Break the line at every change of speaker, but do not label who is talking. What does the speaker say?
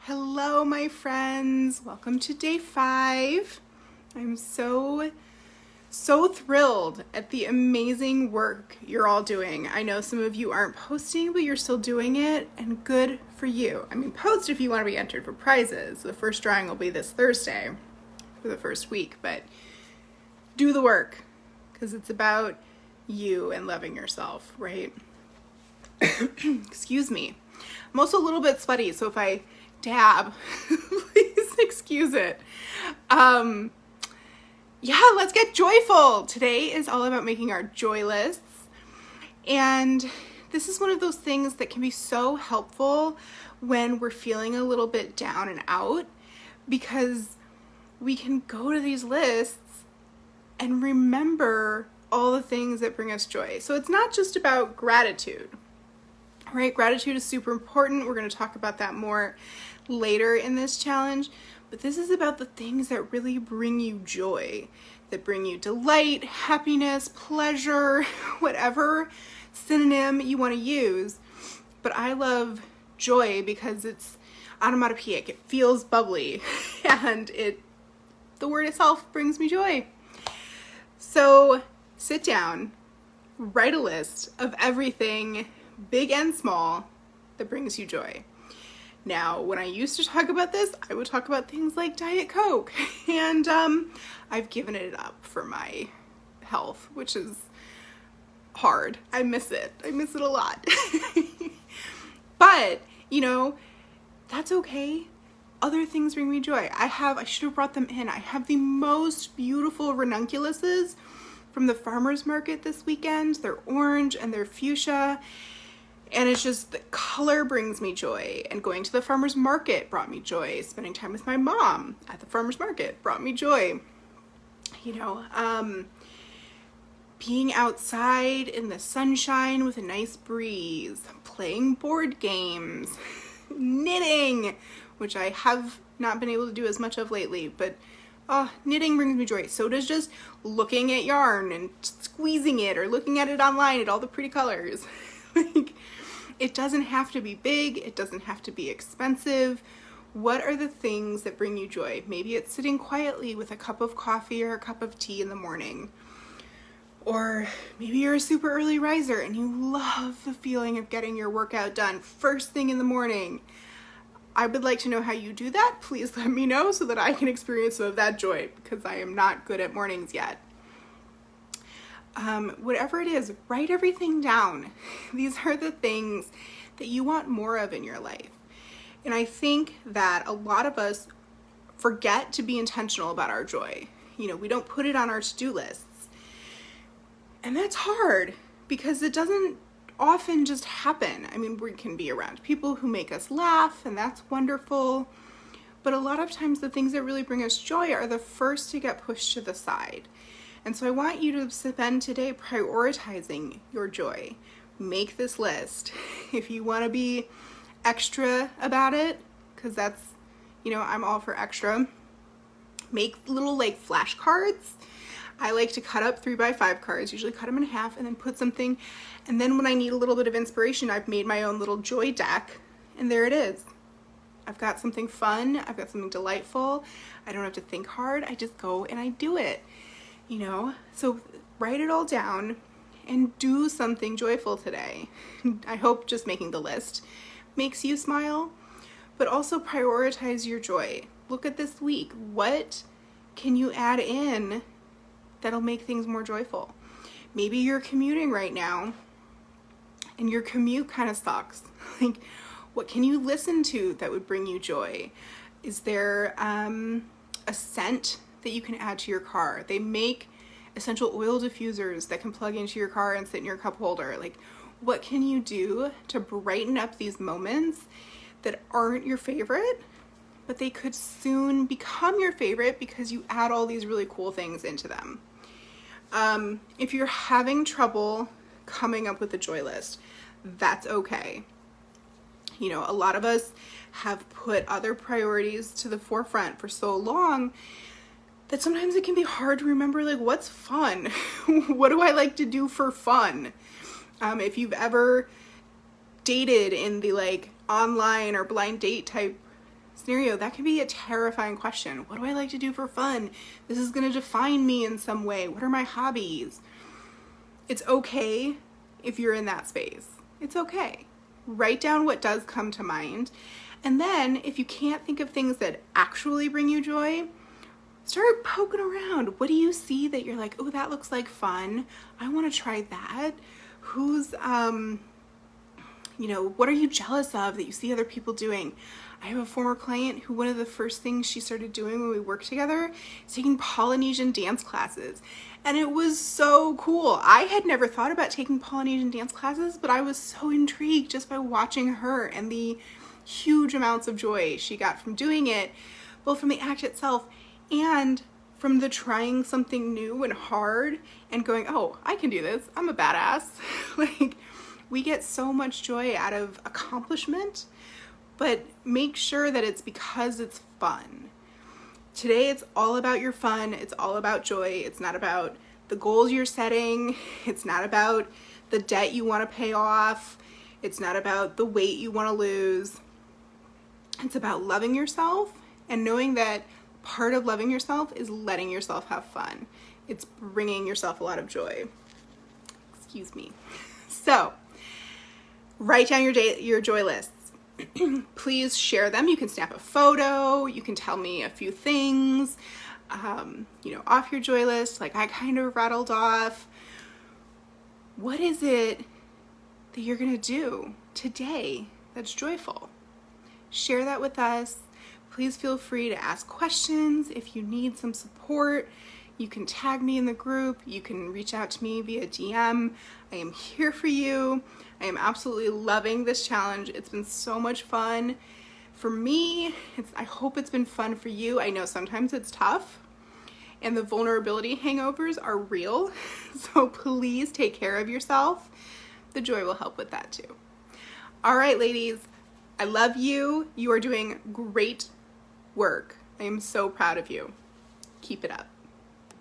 Hello, my friends. Welcome to day 5. I'm so thrilled at the amazing work you're all doing. I know some of you aren't posting, but you're still doing it, and good for you. I mean, post if you want to be entered for prizes. The first drawing will be this Thursday for the first week, but do the work because it's about you and loving yourself, right? Excuse me. I'm also a little bit sweaty, so if I dab, please excuse it. Let's get joyful. Today is all about making our joy lists. And this is one of those things that can be so helpful when we're feeling a little bit down and out, because we can go to these lists and remember all the things that bring us joy. So it's not just about gratitude, right? Gratitude is super important. We're going to talk about that more later in this challenge, but this is about the things that really bring you joy, that bring you delight, happiness, pleasure, whatever synonym you want to use. But I love joy because it's onomatopoeic. It feels bubbly and the word itself brings me joy. So sit down, write a list of everything big and small that brings you joy. Now, when I used to talk about this, I would talk about things like Diet Coke, and I've given it up for my health, which is hard. I miss it. I miss it a lot. But, that's okay. Other things bring me joy. I should have brought them in. I have the most beautiful ranunculuses from the farmer's market this weekend. They're orange and they're fuchsia. And it's just, the color brings me joy. And going to the farmer's market brought me joy. Spending time with my mom at the farmer's market brought me joy. Being outside in the sunshine with a nice breeze, playing board games, knitting, which I have not been able to do as much of lately, but knitting brings me joy. So does just looking at yarn and squeezing it, or looking at it online at all the pretty colors. It doesn't have to be big. It doesn't have to be expensive. What are the things that bring you joy? Maybe it's sitting quietly with a cup of coffee or a cup of tea in the morning. Or maybe you're a super early riser and you love the feeling of getting your workout done first thing in the morning. I would like to know how you do that. Please let me know so that I can experience some of that joy, because I am not good at mornings yet. Whatever it is, write everything down. These are the things that you want more of in your life. And I think that a lot of us forget to be intentional about our joy. We don't put it on our to-do lists. And that's hard because it doesn't often just happen. I mean, we can be around people who make us laugh, and that's wonderful. But a lot of times the things that really bring us joy are the first to get pushed to the side. And so I want you to spend today prioritizing your joy. Make this list. If you want to be extra about it, because that's, I'm all for extra, make little flashcards. I like to cut up 3x5 cards, usually cut them in half, and then put something. And then when I need a little bit of inspiration, I've made my own little joy deck, and there it is. I've got something fun. I've got something delightful. I don't have to think hard. I just go and I do it. So write it all down and do something joyful today. I hope just making the list makes you smile, but also prioritize your joy. Look at this week. What can you add in that'll make things more joyful? Maybe you're commuting right now and your commute kind of sucks. What can you listen to that would bring you joy? Is there a scent that you can add to your car? They make essential oil diffusers that can plug into your car and sit in your cup holder. What can you do to brighten up these moments that aren't your favorite, but they could soon become your favorite because you add all these really cool things into them? If you're having trouble coming up with a joy list, that's okay. A lot of us have put other priorities to the forefront for so long that sometimes it can be hard to remember, what's fun? What do I like to do for fun? If you've ever dated in the online or blind date type scenario, that can be a terrifying question. What do I like to do for fun? This is going to define me in some way. What are my hobbies? It's okay if you're in that space. It's okay. Write down what does come to mind. And then if you can't think of things that actually bring you joy, start poking around. What do you see that you're like, oh, that looks like fun. I want to try that. Who's, what are you jealous of that you see other people doing? I have a former client who one of the first things she started doing when we worked together is taking Polynesian dance classes. And it was so cool. I had never thought about taking Polynesian dance classes, but I was so intrigued just by watching her and the huge amounts of joy she got from doing it, both from the act itself and from the trying something new and hard and going, oh, I can do this. I'm a badass. Like, we get so much joy out of accomplishment, but make sure that it's because it's fun. Today, it's all about your fun. It's all about joy. It's not about the goals you're setting. It's not about the debt you want to pay off. It's not about the weight you want to lose. It's about loving yourself and knowing that part of loving yourself is letting yourself have fun. It's bringing yourself a lot of joy. Excuse me. So, write down your joy lists. Please share them. You can snap a photo. You can tell me a few things, off your joy list, like I kind of rattled off. What is it that you're going to do today that's joyful? Share that with us. Please feel free to ask questions. If you need some support, you can tag me in the group. You can reach out to me via DM. I am here for you. I am absolutely loving this challenge. It's been so much fun. For me, I hope it's been fun for you. I know sometimes it's tough and the vulnerability hangovers are real. So please take care of yourself. The joy will help with that too. All right, ladies, I love you. You are doing great work. I am so proud of you. Keep it up.